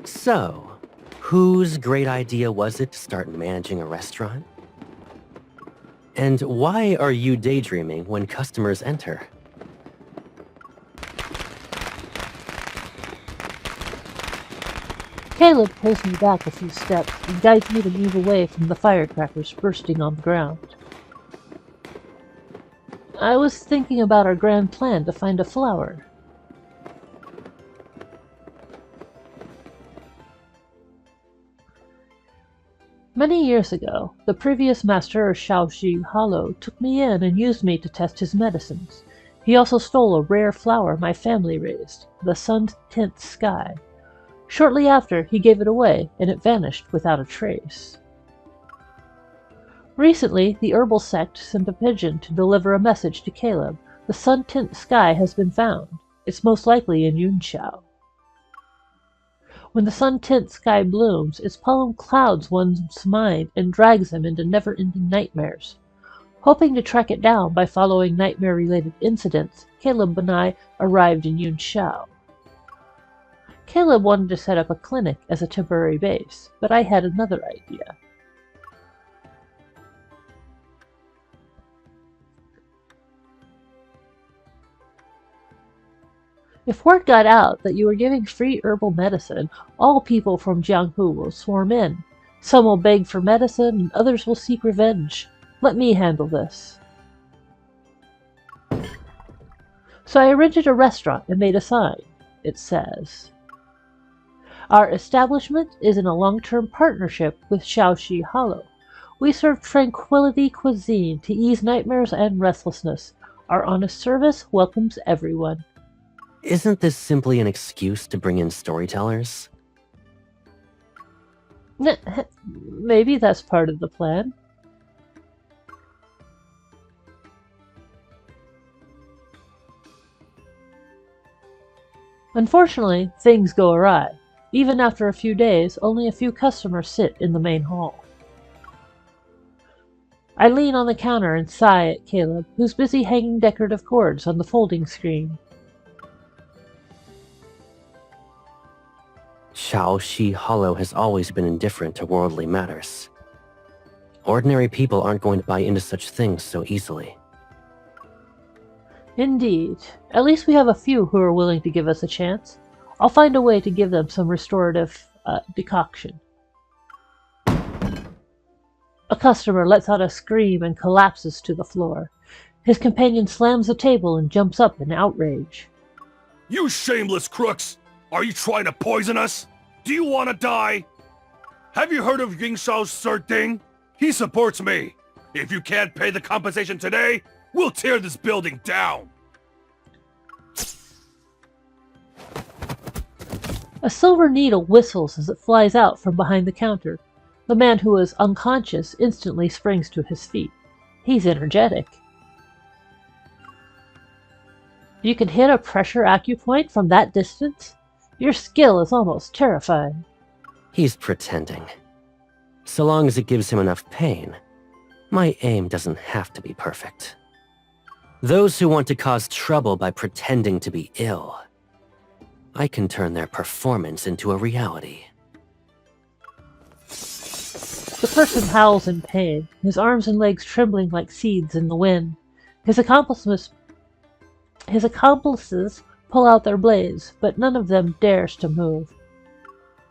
So, whose great idea was it to start managing a restaurant? And why are you daydreaming when customers enter? Caleb pulls me back a few steps and guides me to move away from the firecrackers bursting on the ground. I was thinking about our grand plan to find a flower. Many years ago, the previous master of Shaoxi Hollow took me in and used me to test his medicines. He also stole a rare flower my family raised, the sun-tint sky. Shortly after, he gave it away, and it vanished without a trace. Recently, the herbal sect sent a pigeon to deliver a message to Caleb. The sun-tint sky has been found. It's most likely in Yunxiao. When the sun-tint sky blooms, its pollen clouds one's mind and drags them into never-ending nightmares. Hoping to track it down by following nightmare-related incidents, Caleb and I arrived in Yunxiao. Caleb wanted to set up a clinic as a temporary base, but I had another idea. If word got out that you were giving free herbal medicine, all people from Jianghu will swarm in. Some will beg for medicine, and others will seek revenge. Let me handle this. So I rented a restaurant and made a sign. It says, "Our establishment is in a long-term partnership with Shaoxi Hollow. We serve tranquility cuisine to ease nightmares and restlessness. Our honest service welcomes everyone." Isn't this simply an excuse to bring in storytellers? Maybe that's part of the plan. Unfortunately, things go awry. Even after a few days, only a few customers sit in the main hall. I lean on the counter and sigh at Caleb, who's busy hanging decorative cords on the folding screen. Shaoxi Hollow has always been indifferent to worldly matters. Ordinary people aren't going to buy into such things so easily. Indeed. At least we have a few who are willing to give us a chance. I'll find a way to give them some restorative decoction. A customer lets out a scream and collapses to the floor. His companion slams the table and jumps up in outrage. "You shameless crooks! Are you trying to poison us? Do you want to die? Have you heard of Yingshao's third thing? He supports me. If you can't pay the compensation today, we'll tear this building down." A silver needle whistles as it flies out from behind the counter. The man who is unconscious instantly springs to his feet. He's energetic. You can hit a pressure acupoint from that distance? Your skill is almost terrifying. He's pretending. So long as it gives him enough pain, my aim doesn't have to be perfect. Those who want to cause trouble by pretending to be ill, I can turn their performance into a reality. The person howls in pain, his arms and legs trembling like seeds in the wind. His accomplices pull out their blades, but none of them dares to move.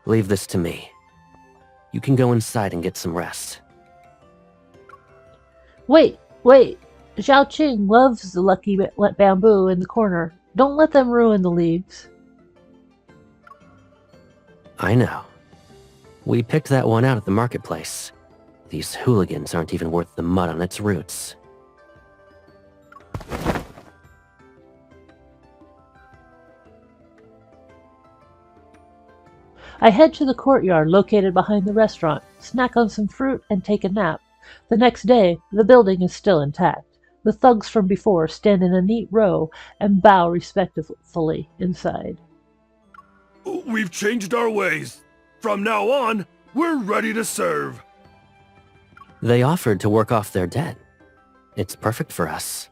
Leave this to me. You can go inside and get some rest. Wait! Zhao Qing loves the lucky bamboo in the corner. Don't let them ruin the leaves. I know. We picked that one out at the marketplace. These hooligans aren't even worth the mud on its roots. I head to the courtyard located behind the restaurant, snack on some fruit, and take a nap. The next day, the building is still intact. The thugs from before stand in a neat row and bow respectfully inside. "We've changed our ways. From now on, we're ready to serve." They offered to work off their debt. It's perfect for us.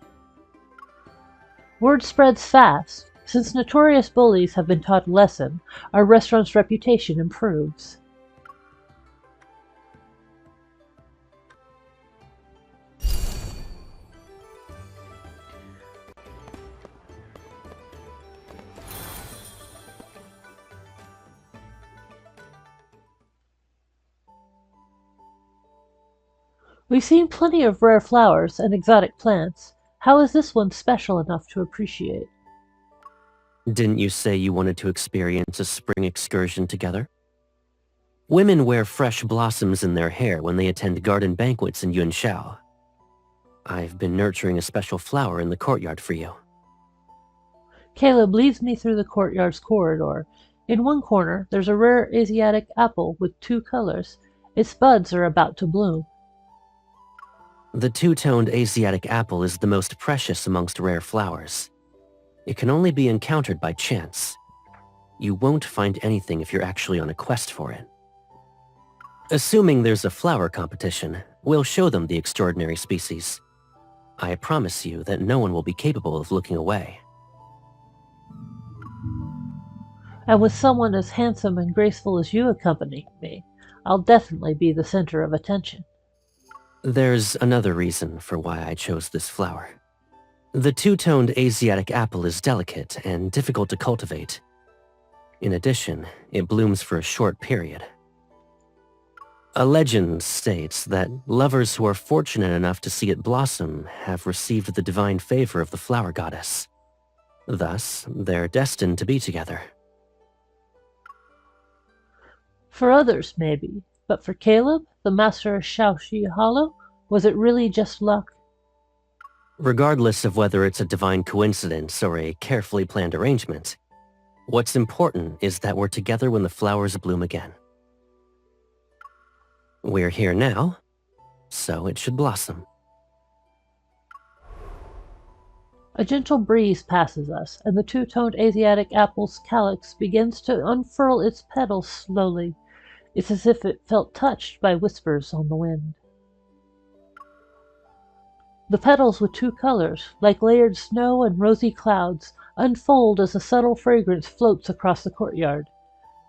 Word spreads fast. Since notorious bullies have been taught a lesson, our restaurant's reputation improves. We've seen plenty of rare flowers and exotic plants. How is this one special enough to appreciate? Didn't you say you wanted to experience a spring excursion together? Women wear fresh blossoms in their hair when they attend garden banquets in Yunshao. I've been nurturing a special flower in the courtyard for you. Caleb leads me through the courtyard's corridor. In one corner, there's a rare Asiatic apple with 2 colors. Its buds are about to bloom. The two-toned Asiatic apple is the most precious amongst rare flowers. It can only be encountered by chance. You won't find anything if you're actually on a quest for it. Assuming there's a flower competition, we'll show them the extraordinary species. I promise you that no one will be capable of looking away. And with someone as handsome and graceful as you accompanying me, I'll definitely be the center of attention. There's another reason for why I chose this flower. The two-toned Asiatic apple is delicate and difficult to cultivate. In addition, it blooms for a short period. A legend states that lovers who are fortunate enough to see it blossom have received the divine favor of the flower goddess. Thus, they're destined to be together. For others, maybe, but for Caleb, the master of Shaoxi Hollow, was it really just luck? Regardless of whether it's a divine coincidence or a carefully planned arrangement, what's important is that we're together when the flowers bloom again. We're here now, so it should blossom. A gentle breeze passes us, and the two-toned Asiatic apple's calyx begins to unfurl its petals slowly. It's as if it felt touched by whispers on the wind. The petals with 2 colors, like layered snow and rosy clouds, unfold as a subtle fragrance floats across the courtyard.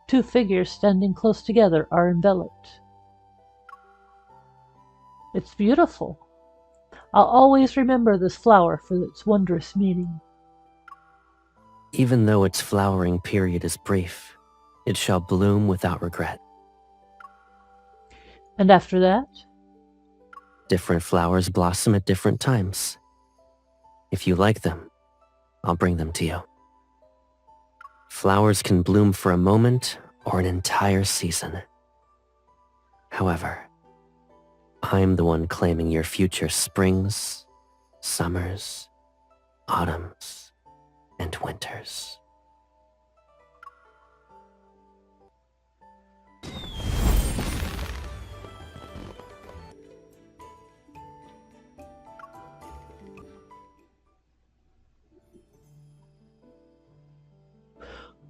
2 figures standing close together are enveloped. It's beautiful. I'll always remember this flower for its wondrous meaning. Even though its flowering period is brief, it shall bloom without regret. And after that? Different flowers blossom at different times. If you like them, I'll bring them to you. Flowers can bloom for a moment or an entire season. However, I'm the one claiming your future springs, summers, autumns, and winters.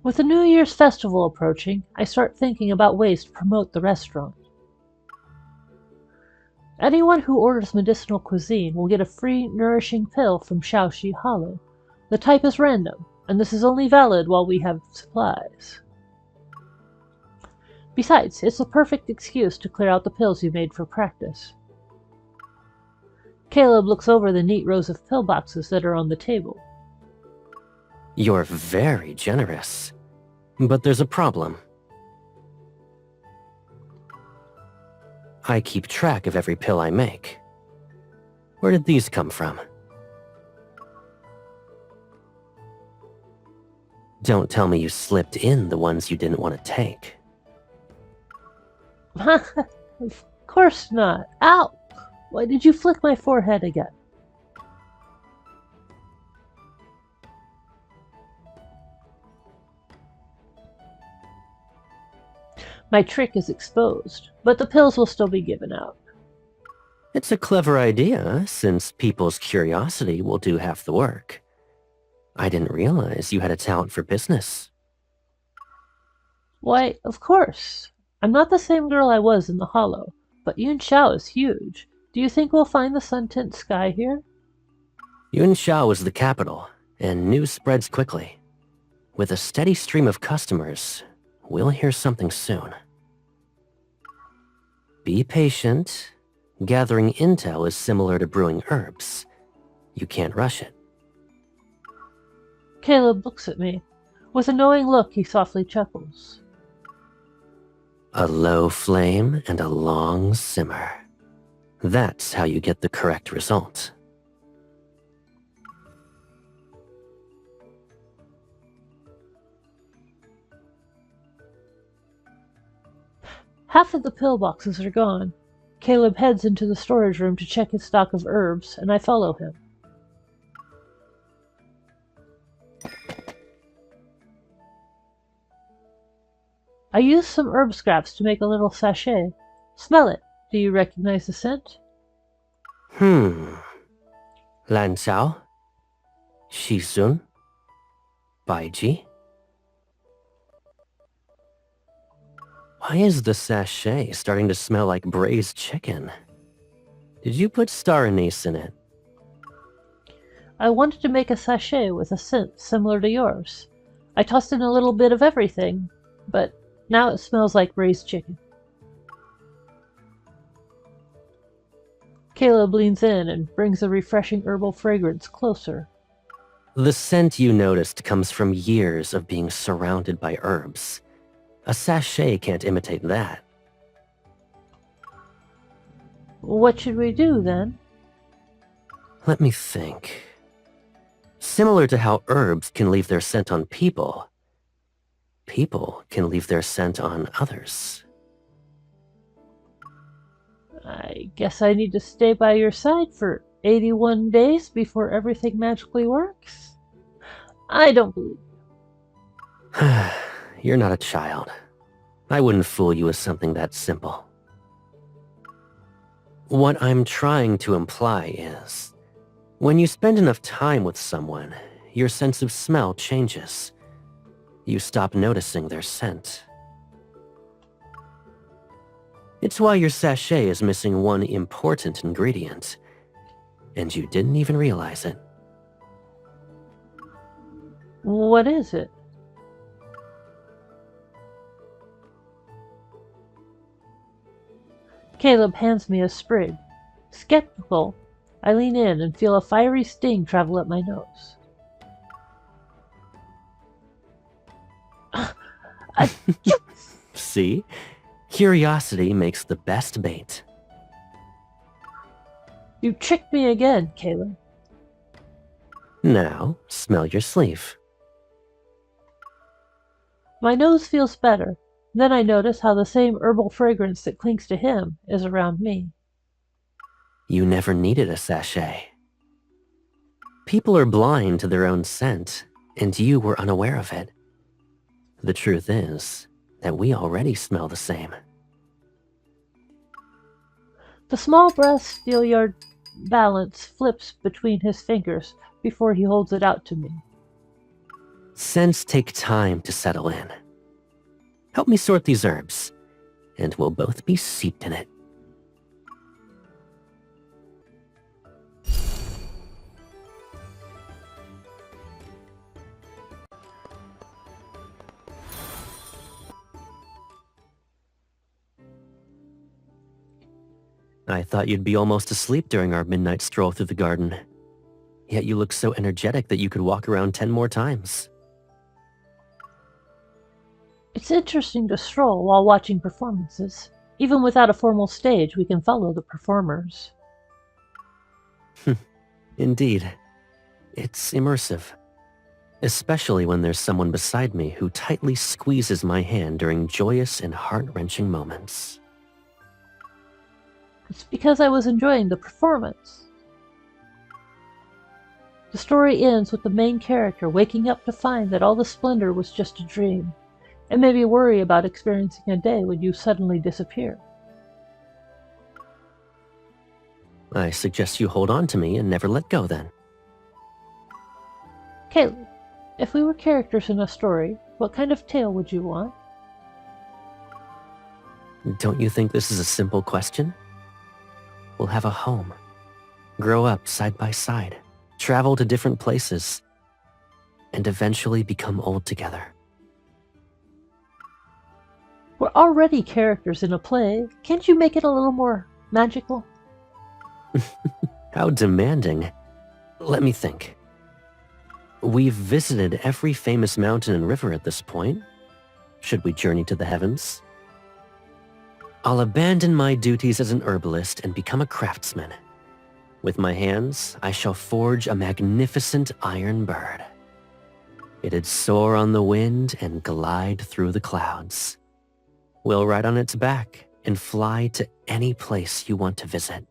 With the New Year's festival approaching, I start thinking about ways to promote the restaurant. Anyone who orders medicinal cuisine will get a free, nourishing pill from Shaoxi Hollow. The type is random, and this is only valid while we have supplies. Besides, it's the perfect excuse to clear out the pills you made for practice. Caleb looks over the neat rows of pill boxes that are on the table. You're very generous, but there's a problem. I keep track of every pill I make. Where did these come from? Don't tell me you slipped in the ones you didn't want to take. Of course not. Ow! Why did you flick my forehead again? My trick is exposed, but the pills will still be given out. It's a clever idea, since people's curiosity will do half the work. I didn't realize you had a talent for business. Why, of course. I'm not the same girl I was in the Hollow, but Yunshao is huge. Do you think we'll find the sun-tint sky here? Yunshao is the capital, and news spreads quickly. With a steady stream of customers, we'll hear something soon. Be patient. Gathering intel is similar to brewing herbs. You can't rush it. Caleb looks at me. With a knowing look, he softly chuckles. A low flame and a long simmer. That's how you get the correct result. Half of the pillboxes are gone. Caleb heads into the storage room to check his stock of herbs, and I follow him. I use some herb scraps to make a little sachet. Smell it. Do you recognize the scent? Lan Xiao? Shizun? Baiji? Why is the sachet starting to smell like braised chicken? Did you put star anise in it? I wanted to make a sachet with a scent similar to yours. I tossed in a little bit of everything, but now it smells like braised chicken. Caleb leans in and brings a refreshing herbal fragrance closer. The scent you noticed comes from years of being surrounded by herbs. A sachet can't imitate that. What should we do, then? Let me think. Similar to how herbs can leave their scent on people, people can leave their scent on others. I guess I need to stay by your side for 81 days before everything magically works? I don't believe you. You're not a child. I wouldn't fool you with something that simple. What I'm trying to imply is, when you spend enough time with someone, your sense of smell changes. You stop noticing their scent. It's why your sachet is missing one important ingredient, and you didn't even realize it. What is it? Caleb hands me a sprig. Skeptical, I lean in and feel a fiery sting travel up my nose. See? Curiosity makes the best bait. You tricked me again, Caleb. Now, smell your sleeve. My nose feels better. Then I notice how the same herbal fragrance that clings to him is around me. You never needed a sachet. People are blind to their own scent, and you were unaware of it. The truth is that we already smell the same. The small brass steelyard balance flips between his fingers before he holds it out to me. Scents take time to settle in. Help me sort these herbs, and we'll both be steeped in it. I thought you'd be almost asleep during our midnight stroll through the garden. Yet you look so energetic that you could walk around 10 more times. It's interesting to stroll while watching performances. Even without a formal stage, we can follow the performers. Indeed. It's immersive. Especially when there's someone beside me who tightly squeezes my hand during joyous and heart-wrenching moments. It's because I was enjoying the performance. The story ends with the main character waking up to find that all the splendor was just a dream, and maybe worry about experiencing a day when you suddenly disappear. I suggest you hold on to me and never let go then. Caleb, if we were characters in a story, what kind of tale would you want? Don't you think this is a simple question? We'll have a home, grow up side by side, travel to different places, and eventually become old together. We're already characters in a play. Can't you make it a little more magical? How demanding. Let me think. We've visited every famous mountain and river at this point. Should we journey to the heavens? I'll abandon my duties as an herbalist and become a craftsman. With my hands, I shall forge a magnificent iron bird. It'd soar on the wind and glide through the clouds. We'll ride on its back and fly to any place you want to visit.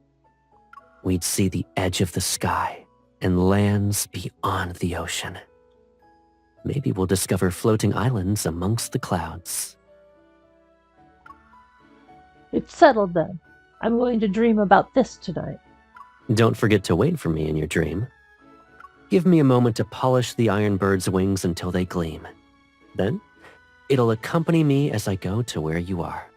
We'd see the edge of the sky and lands beyond the ocean. Maybe we'll discover floating islands amongst the clouds. It's settled then. I'm going to dream about this tonight. Don't forget to wait for me in your dream. Give me a moment to polish the iron bird's wings until they gleam. Then, it'll accompany me as I go to where you are.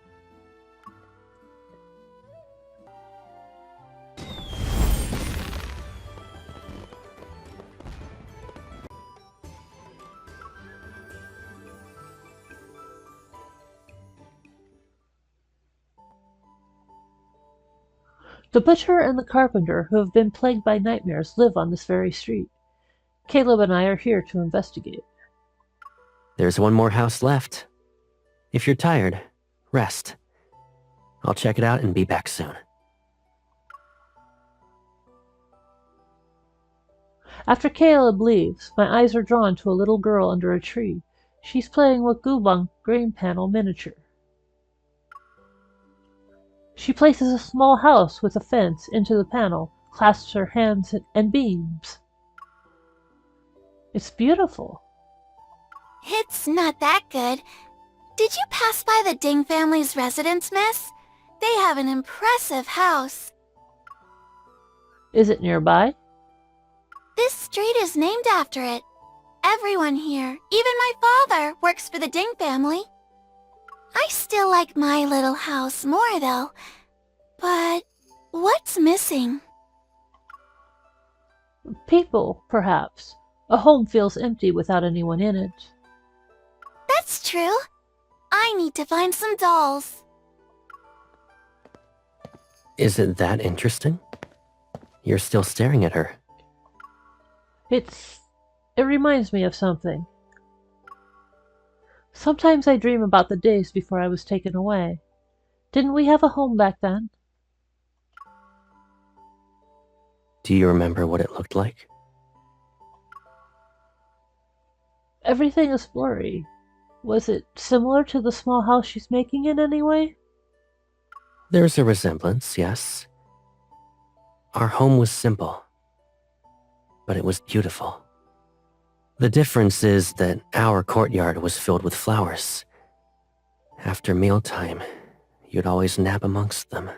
The butcher and the carpenter who have been plagued by nightmares live on this very street. Caleb and I are here to investigate. There's one more house left. If you're tired, rest. I'll check it out and be back soon. After Caleb leaves, my eyes are drawn to a little girl under a tree. She's playing with Gubang green panel miniature. She places a small house with a fence into the panel, clasps her hands and beams. It's beautiful. It's not that good. Did you pass by the Ding family's residence, miss? They have an impressive house. Is it nearby? This street is named after it. Everyone here, even my father, works for the Ding family. I still like my little house more, though. But what's missing? People, perhaps. A home feels empty without anyone in it. That's true. I need to find some dolls. Is it that interesting? You're still staring at her. It reminds me of something. Sometimes I dream about the days before I was taken away. Didn't we have a home back then? Do you remember what it looked like? Everything is blurry. Was it similar to the small house she's making in any way? There's a resemblance, yes. Our home was simple, but it was beautiful. The difference is that our courtyard was filled with flowers. After mealtime, you'd always nap amongst them.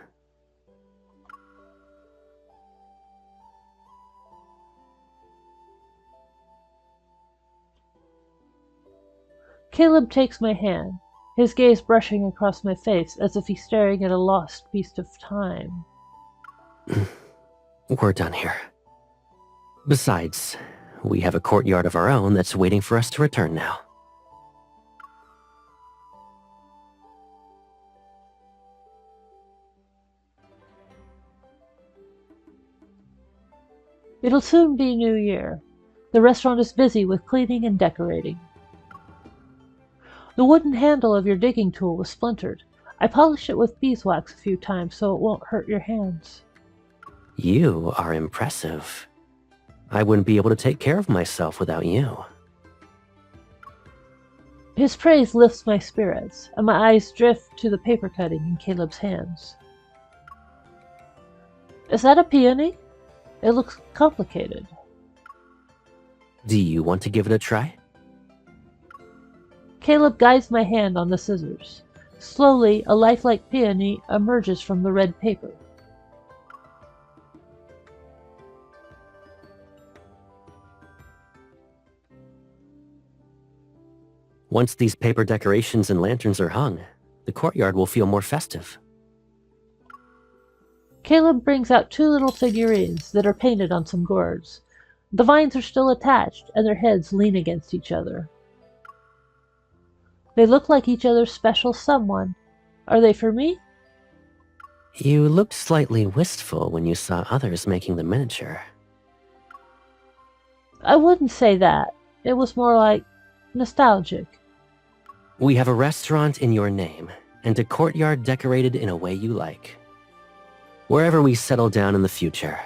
Caleb takes my hand, his gaze brushing across my face as if he's staring at a lost piece of time. We're done here. Besides, we have a courtyard of our own that's waiting for us to return now. It'll soon be New Year. The restaurant is busy with cleaning and decorating. The wooden handle of your digging tool was splintered. I polished it with beeswax a few times so it won't hurt your hands. You are impressive. I wouldn't be able to take care of myself without you. His praise lifts my spirits, and my eyes drift to the paper cutting in Caleb's hands. Is that a peony? It looks complicated. Do you want to give it a try? Caleb guides my hand on the scissors. Slowly, a lifelike peony emerges from the red paper. Once these paper decorations and lanterns are hung, the courtyard will feel more festive. Caleb brings out two little figurines that are painted on some gourds. The vines are still attached, and their heads lean against each other. They look like each other's special someone. Are they for me? You looked slightly wistful when you saw others making the miniature. I wouldn't say that. It was more like nostalgic. We have a restaurant in your name, and a courtyard decorated in a way you like. Wherever we settle down in the future,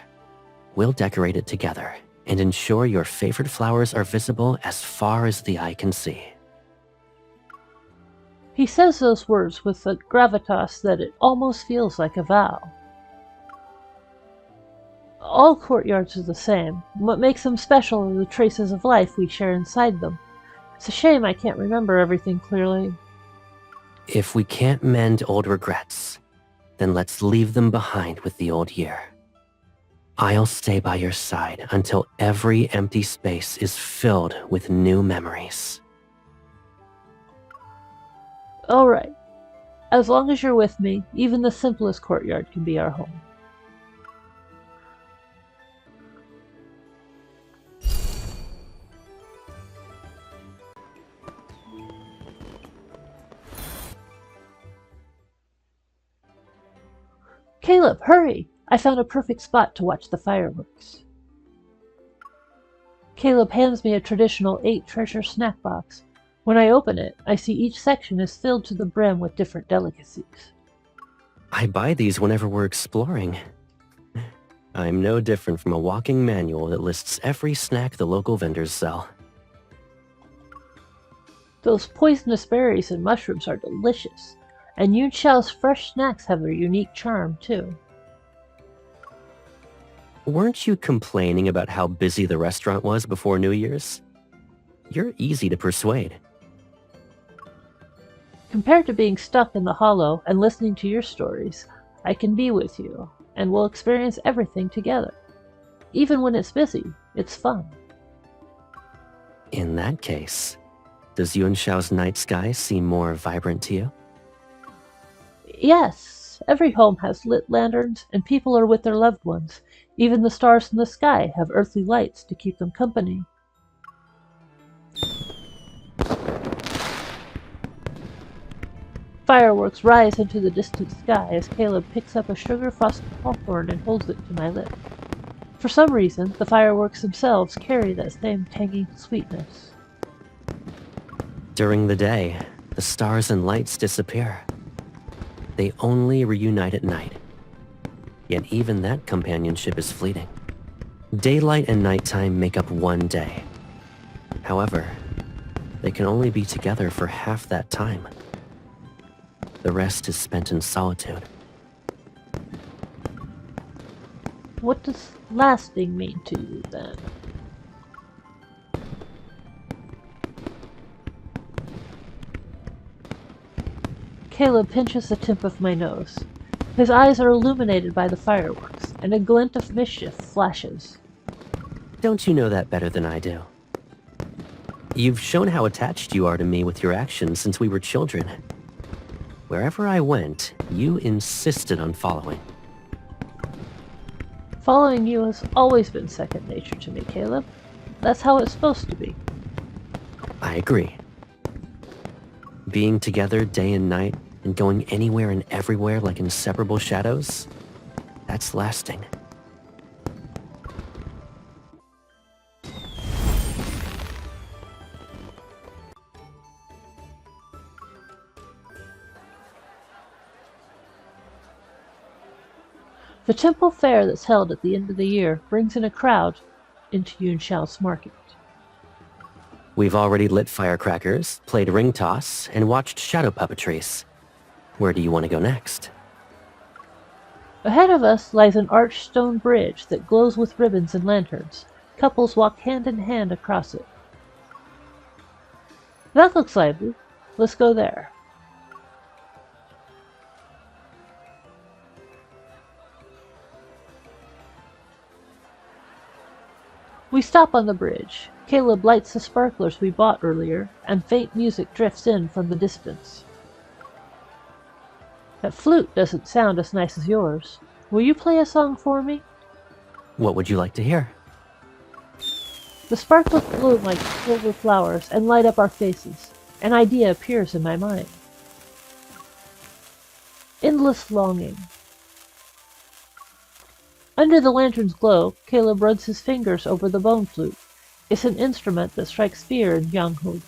we'll decorate it together and ensure your favorite flowers are visible as far as the eye can see. He says those words with a gravitas that it almost feels like a vow. All courtyards are the same. What makes them special are the traces of life we share inside them. It's a shame I can't remember everything clearly. If we can't mend old regrets, then let's leave them behind with the old year. I'll stay by your side until every empty space is filled with new memories. All right. As long as you're with me, even the simplest courtyard can be our home. Caleb, hurry! I found a perfect spot to watch the fireworks. Caleb hands me a traditional 8-treasure snack box. When I open it, I see each section is filled to the brim with different delicacies. I buy these whenever we're exploring. I'm no different from a walking manual that lists every snack the local vendors sell. Those poisonous berries and mushrooms are delicious, and Yunshao's fresh snacks have their unique charm, too. Weren't you complaining about how busy the restaurant was before New Year's? You're easy to persuade. Compared to being stuck in the hollow and listening to your stories, I can be with you, and we'll experience everything together. Even when it's busy, it's fun. In that case, does Yunshao's night sky seem more vibrant to you? Yes, every home has lit lanterns, and people are with their loved ones. Even the stars in the sky have earthly lights to keep them company. Fireworks rise into the distant sky as Caleb picks up a sugar-frosted hawthorn and holds it to my lip. For some reason, the fireworks themselves carry that same tangy sweetness. During the day, the stars and lights disappear. They only reunite at night. Yet even that companionship is fleeting. Daylight and nighttime make up one day. However, they can only be together for half that time. The rest is spent in solitude. What does lasting mean to you, then? Caleb pinches the tip of my nose. His eyes are illuminated by the fireworks, and a glint of mischief flashes. Don't you know that better than I do? You've shown how attached you are to me with your actions since we were children. Wherever I went, you insisted on following. Following you has always been second nature to me, Caleb. That's how it's supposed to be. I agree. Being together day and night and going anywhere and everywhere like inseparable shadows, that's lasting. The temple fair that's held at the end of the year brings in a crowd into Yunshao's market. We've already lit firecrackers, played ring toss, and watched shadow puppetries. Where do you want to go next? Ahead of us lies an arched stone bridge that glows with ribbons and lanterns. Couples walk hand in hand across it. That looks lively. Let's go there. We stop on the bridge. Caleb lights the sparklers we bought earlier, and faint music drifts in from the distance. That flute doesn't sound as nice as yours. Will you play a song for me? What would you like to hear? The sparklets bloom like silver flowers and light up our faces. An idea appears in my mind. Endless longing. Under the lantern's glow, Caleb runs his fingers over the bone flute. It's an instrument that strikes fear in Young-Hu.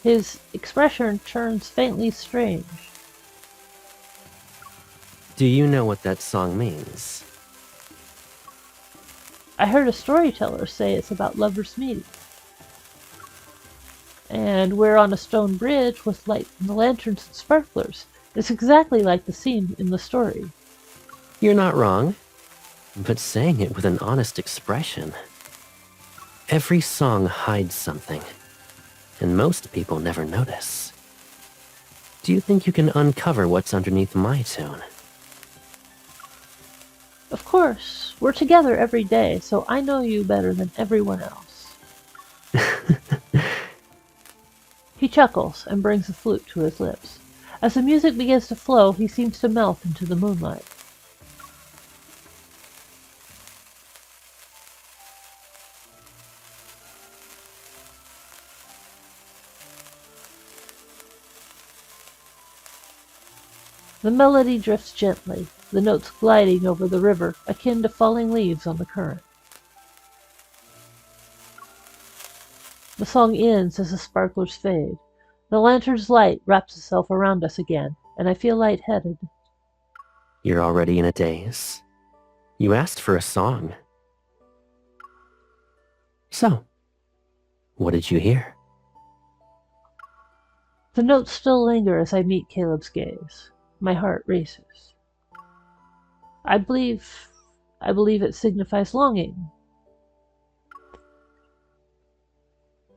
His expression turns faintly strange. Do you know what that song means? I heard a storyteller say it's about lovers meeting. And we're on a stone bridge with light from the lanterns and sparklers. It's exactly like the scene in the story. You're not wrong, but saying it with an honest expression. Every song hides something, and most people never notice. Do you think you can uncover what's underneath my tune? Of course, we're together every day, so I know you better than everyone else. He chuckles and brings the flute to his lips. As the music begins to flow, he seems to melt into the moonlight. The melody drifts gently, the notes gliding over the river, akin to falling leaves on the current. The song ends as the sparklers fade. The lantern's light wraps itself around us again, and I feel lightheaded. You're already in a daze. You asked for a song. So, what did you hear? The notes still linger as I meet Caleb's gaze. My heart races. I believe it signifies longing.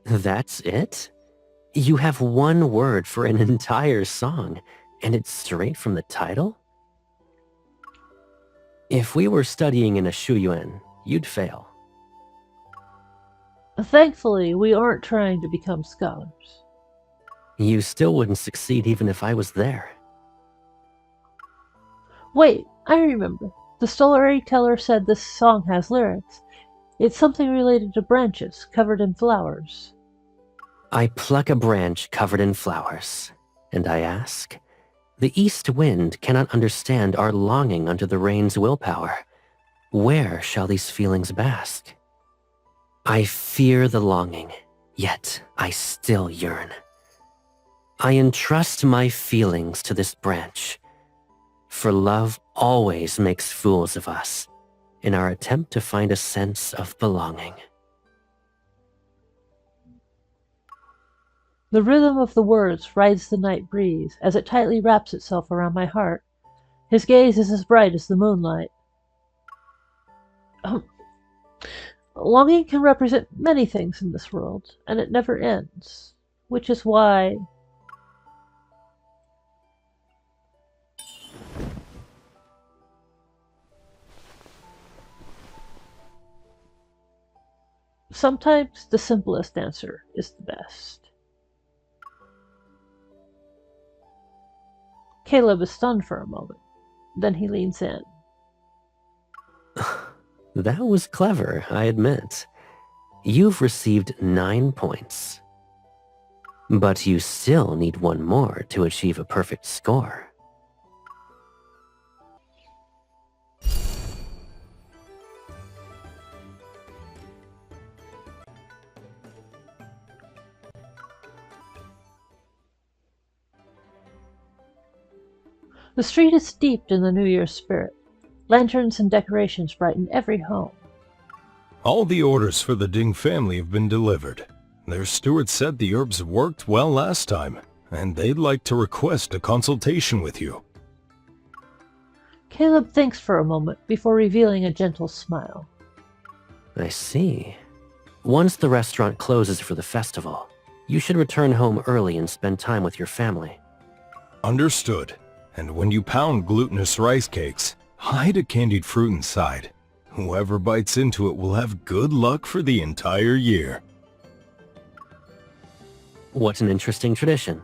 That's it? You have one word for an entire song, and it's straight from the title? If we were studying in a Shuyuan, you'd fail. Thankfully, we aren't trying to become scholars. You still wouldn't succeed even if I was there. Wait, I remember. The storyteller said this song has lyrics. It's something related to branches covered in flowers. I pluck a branch covered in flowers, and I ask, the east wind cannot understand our longing under the rain's willpower. Where shall these feelings bask? I fear the longing, yet I still yearn. I entrust my feelings to this branch, for love always makes fools of us in our attempt to find a sense of belonging. The rhythm of the words rides the night breeze as it tightly wraps itself around my heart. His gaze is as bright as the moonlight. Longing can represent many things in this world, and it never ends, which is why... Sometimes the simplest answer is the best. Caleb is stunned for a moment. Then he leans in. That was clever, I admit. You've received 9 points. But you still need one more to achieve a perfect score. The street is steeped in the New Year's spirit. Lanterns and decorations brighten every home. All the orders for the Ding family have been delivered. Their steward said the herbs worked well last time, and they'd like to request a consultation with you. Caleb thinks for a moment before revealing a gentle smile. I see. Once the restaurant closes for the festival, you should return home early and spend time with your family. Understood. And when you pound glutinous rice cakes, hide a candied fruit inside. Whoever bites into it will have good luck for the entire year. What an interesting tradition.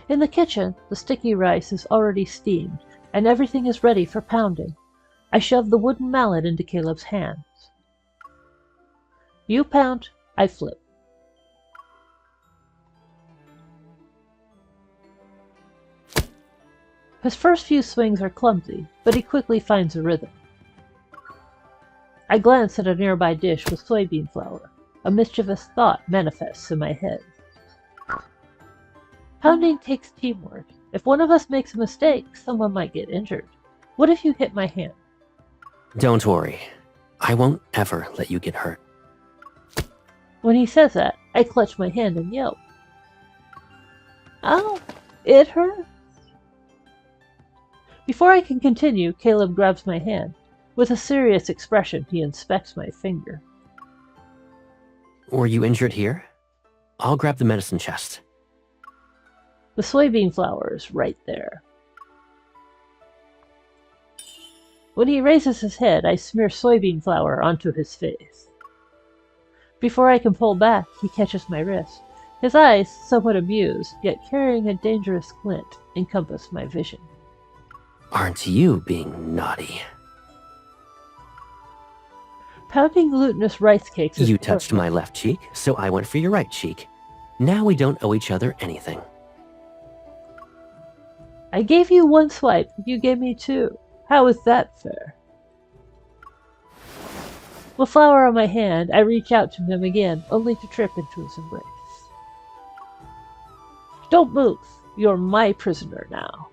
In the kitchen, the sticky rice is already steamed, and everything is ready for pounding. I shove the wooden mallet into Caleb's hands. You pound, I flip. His first few swings are clumsy, but he quickly finds a rhythm. I glance at a nearby dish with soybean flour. A mischievous thought manifests in my head. Pounding takes teamwork. If one of us makes a mistake, someone might get injured. What if you hit my hand? Don't worry. I won't ever let you get hurt. When he says that, I clutch my hand and yelp. Ow! It hurts! Before I can continue, Caleb grabs my hand. With a serious expression, he inspects my finger. Were you injured here? I'll grab the medicine chest. The soybean flour is right there. When he raises his head, I smear soybean flour onto his face. Before I can pull back, he catches my wrist. His eyes, somewhat amused, yet carrying a dangerous glint, encompass my vision. Aren't you being naughty? Pounding glutinous rice cakes is You touched my left cheek, so I went for your right cheek. Now we don't owe each other anything. I gave you one swipe, you gave me two. How is that fair? With flour on my hand, I reach out to him again, only to trip into his embrace. Don't move. You're my prisoner now.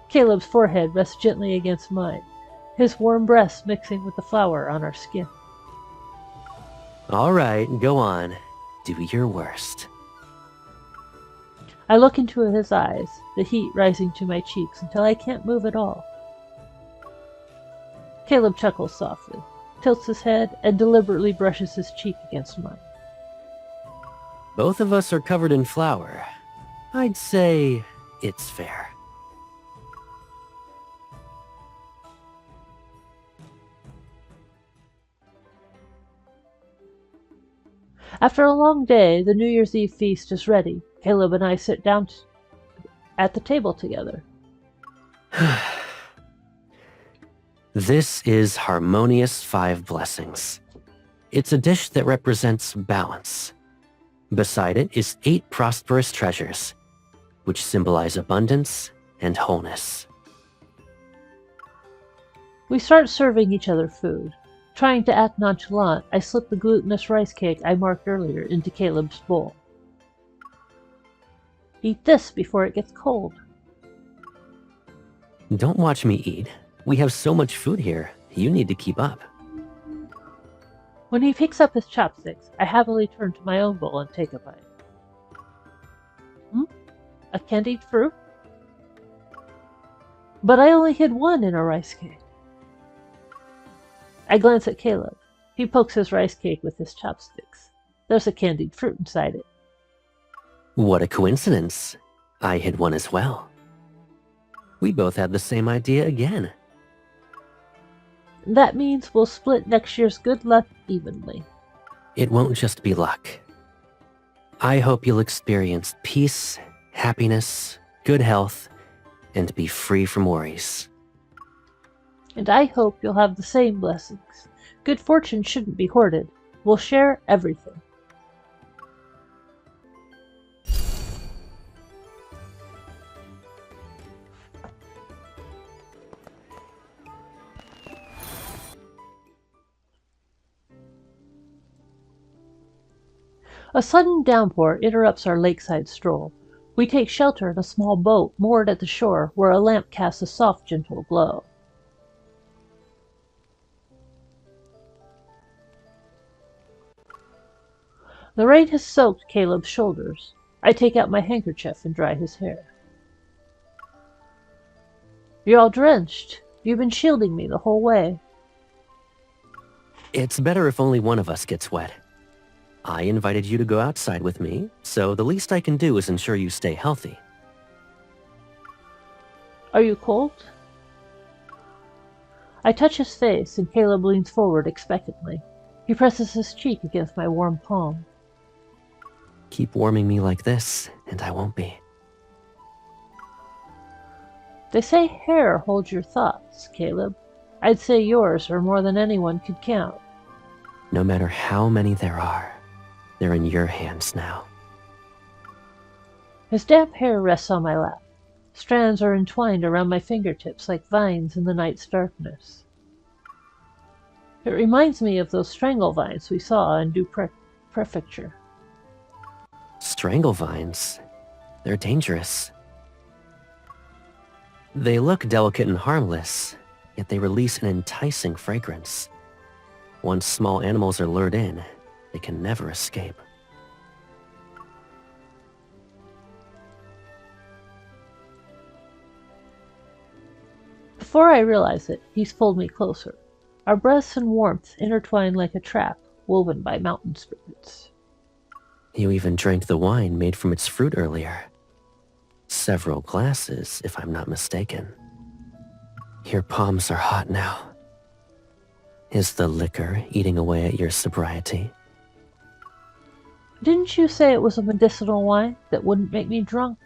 Caleb's forehead rests gently against mine, his warm breath mixing with the flour on our skin. All right, go on. Do your worst. I look into his eyes, the heat rising to my cheeks until I can't move at all. Caleb chuckles softly, tilts his head, and deliberately brushes his cheek against mine. Both of us are covered in flour. I'd say it's fair. After a long day, the New Year's Eve feast is ready. Caleb and I sit down at the table together. This is Harmonious Five Blessings. It's a dish that represents balance. Beside it is 8 prosperous treasures, which symbolize abundance and wholeness. We start serving each other food. Trying to act nonchalant, I slip the glutinous rice cake I marked earlier into Caleb's bowl. Eat this before it gets cold. Don't watch me eat. We have so much food here, you need to keep up. When he picks up his chopsticks, I happily turn to my own bowl and take a bite. A candied fruit? But I only hid one in a rice cake. I glance at Caleb. He pokes his rice cake with his chopsticks. There's a candied fruit inside it. What a coincidence. I hid one as well. We both had the same idea again. That means we'll split next year's good luck evenly. It won't just be luck. I hope you'll experience peace, happiness, good health, and be free from worries. And I hope you'll have the same blessings. Good fortune shouldn't be hoarded. We'll share everything. A sudden downpour interrupts our lakeside stroll. We take shelter in a small boat moored at the shore where a lamp casts a soft, gentle glow. The rain has soaked Caleb's shoulders. I take out my handkerchief and dry his hair. You're all drenched. You've been shielding me the whole way. It's better if only one of us gets wet. I invited you to go outside with me, so the least I can do is ensure you stay healthy. Are you cold? I touch his face, and Caleb leans forward expectantly. He presses his cheek against my warm palm. Keep warming me like this, and I won't be. They say hair holds your thoughts, Caleb. I'd say yours are more than anyone could count. No matter how many there are, they're in your hands now. His damp hair rests on my lap. Strands are entwined around my fingertips like vines in the night's darkness. It reminds me of those strangle vines we saw in Prefecture. Strangle vines? They're dangerous. They look delicate and harmless, yet they release an enticing fragrance. Once small animals are lured in, they can never escape. Before I realize it, he's pulled me closer. Our breaths and warmth intertwine like a trap woven by mountain spirits. You even drank the wine made from its fruit earlier. Several glasses, if I'm not mistaken. Your palms are hot now. Is the liquor eating away at your sobriety? Didn't you say it was a medicinal wine that wouldn't make me drunk?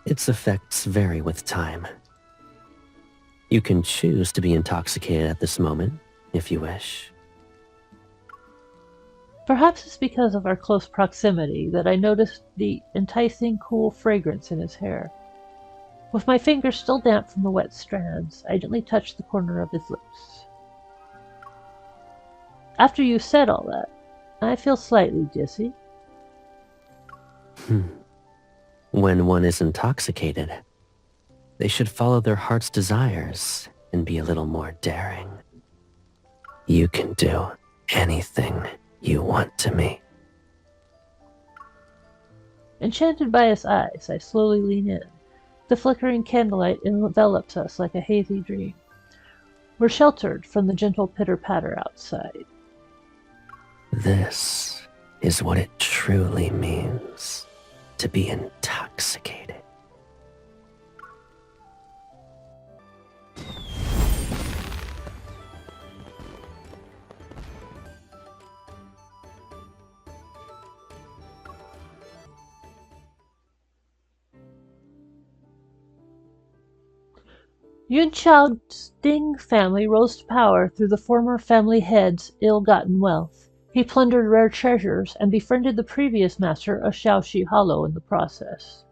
Its effects vary with time. You can choose to be intoxicated at this moment, if you wish. Perhaps it's because of our close proximity that I noticed the enticing, cool fragrance in his hair. With my fingers still damp from the wet strands, I gently touched the corner of his lips. After you said all that, I feel slightly dizzy. When one is intoxicated, they should follow their heart's desires and be a little more daring. You can do anything you want to me. Enchanted by his eyes, I slowly lean in. The flickering candlelight envelops us like a hazy dream. We're sheltered from the gentle pitter-patter outside. This is what it truly means to be intoxicated. Yun Chao's Ding family rose to power through the former family head's ill-gotten wealth. He plundered rare treasures and befriended the previous master of Shaoxi Hollow in the process.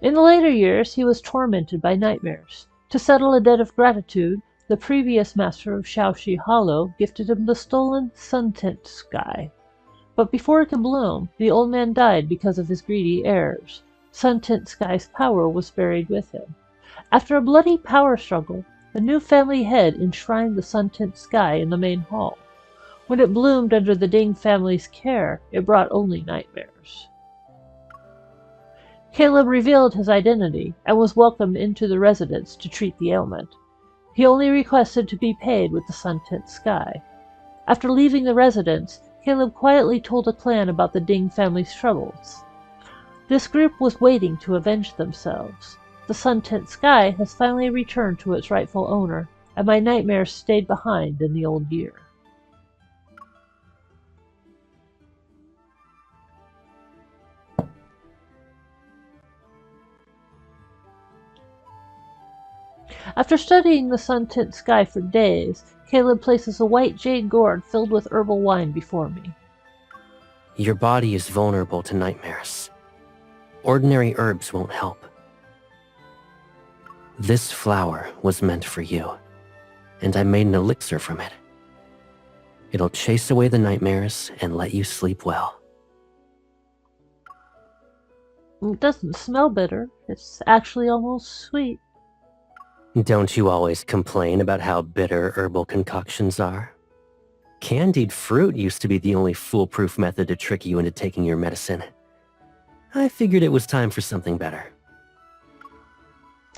In the later years, he was tormented by nightmares. To settle a debt of gratitude, the previous master of Shaoxi Hollow gifted him the stolen sun-tint sky. But before it could bloom, the old man died because of his greedy heirs. Sun-tint sky's power was buried with him. After a bloody power struggle, the new family head enshrined the sun-tint sky in the main hall. When it bloomed under the Ding family's care, it brought only nightmares. Caleb revealed his identity and was welcomed into the residence to treat the ailment. He only requested to be paid with the sun-tint sky. After leaving the residence, Caleb quietly told a clan about the Ding family's troubles. This group was waiting to avenge themselves. The sun-tint sky has finally returned to its rightful owner, and my nightmares stayed behind in the old year. After studying the sun-tint sky for days, Caleb places a white jade gourd filled with herbal wine before me. Your body is vulnerable to nightmares. Ordinary herbs won't help. This flower was meant for you, and I made an elixir from it. It'll chase away the nightmares and let you sleep well. It doesn't smell bitter. It's actually almost sweet. Don't you always complain about how bitter herbal concoctions are? Candied fruit used to be the only foolproof method to trick you into taking your medicine. I figured it was time for something better.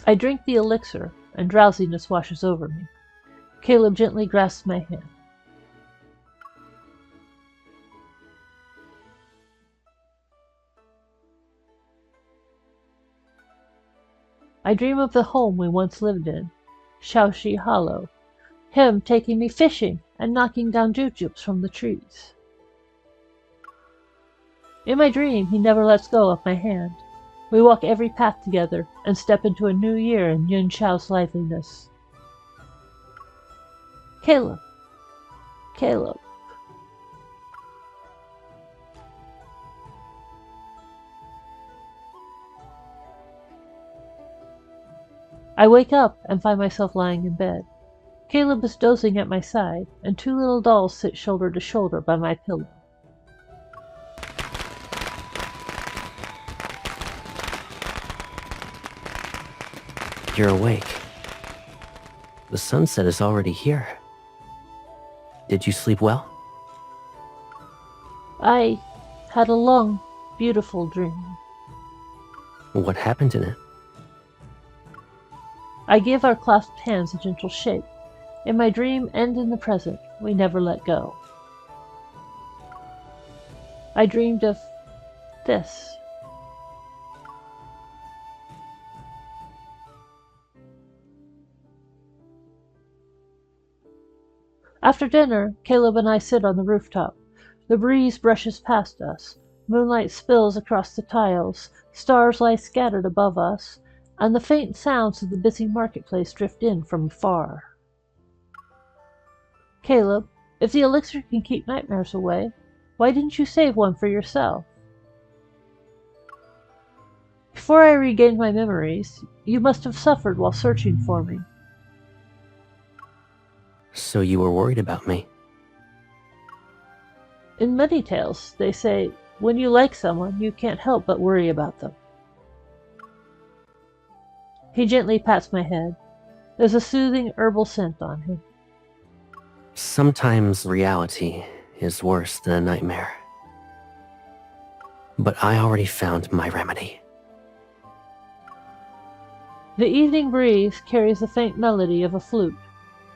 I drink the elixir, and drowsiness washes over me. Caleb gently grasps my hand. I dream of the home we once lived in, Shaoxi Hollow, him taking me fishing and knocking down jujubes from the trees. In my dream, he never lets go of my hand. We walk every path together and step into a new year in Yun Xiao's liveliness. Caleb. Caleb. I wake up and find myself lying in bed. Caleb is dozing at my side, and two little dolls sit shoulder to shoulder by my pillow. You're awake. The sunset is already here. Did you sleep well? I had a long, beautiful dream. What happened in it? I gave our clasped hands a gentle shake. In my dream and in the present, we never let go. I dreamed of this. After dinner, Caleb and I sit on the rooftop. The breeze brushes past us. Moonlight spills across the tiles. Stars lie scattered above us, and the faint sounds of the busy marketplace drift in from afar. Caleb, if the elixir can keep nightmares away, why didn't you save one for yourself? Before I regained my memories, you must have suffered while searching for me. So you were worried about me. In many tales, they say, when you like someone, you can't help but worry about them. He gently pats my head. There's a soothing herbal scent on him. Sometimes reality is worse than a nightmare. But I already found my remedy. The evening breeze carries the faint melody of a flute.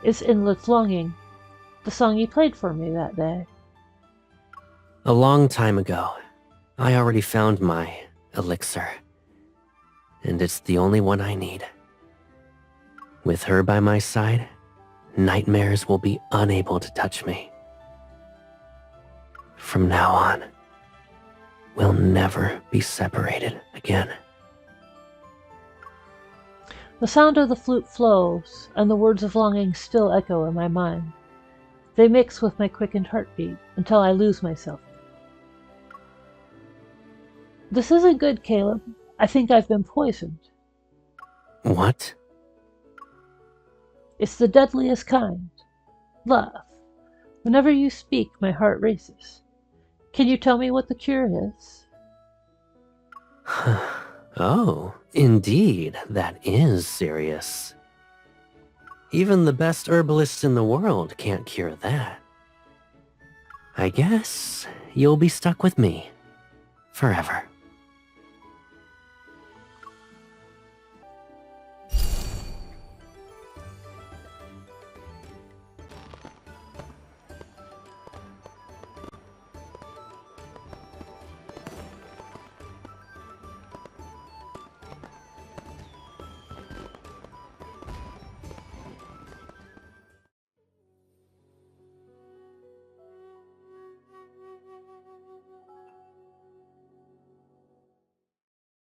It's Inlet's Longing, the song you played for me that day. A long time ago, I already found my elixir. And it's the only one I need. With her by my side, nightmares will be unable to touch me. From now on, we'll never be separated again. The sound of the flute flows, and the words of longing still echo in my mind. They mix with my quickened heartbeat until I lose myself. This isn't good, Caleb. I think I've been poisoned. What? It's the deadliest kind. Love. Whenever you speak, my heart races. Can you tell me what the cure is? Oh, indeed, that is serious. Even the best herbalists in the world can't cure that. I guess you'll be stuck with me forever.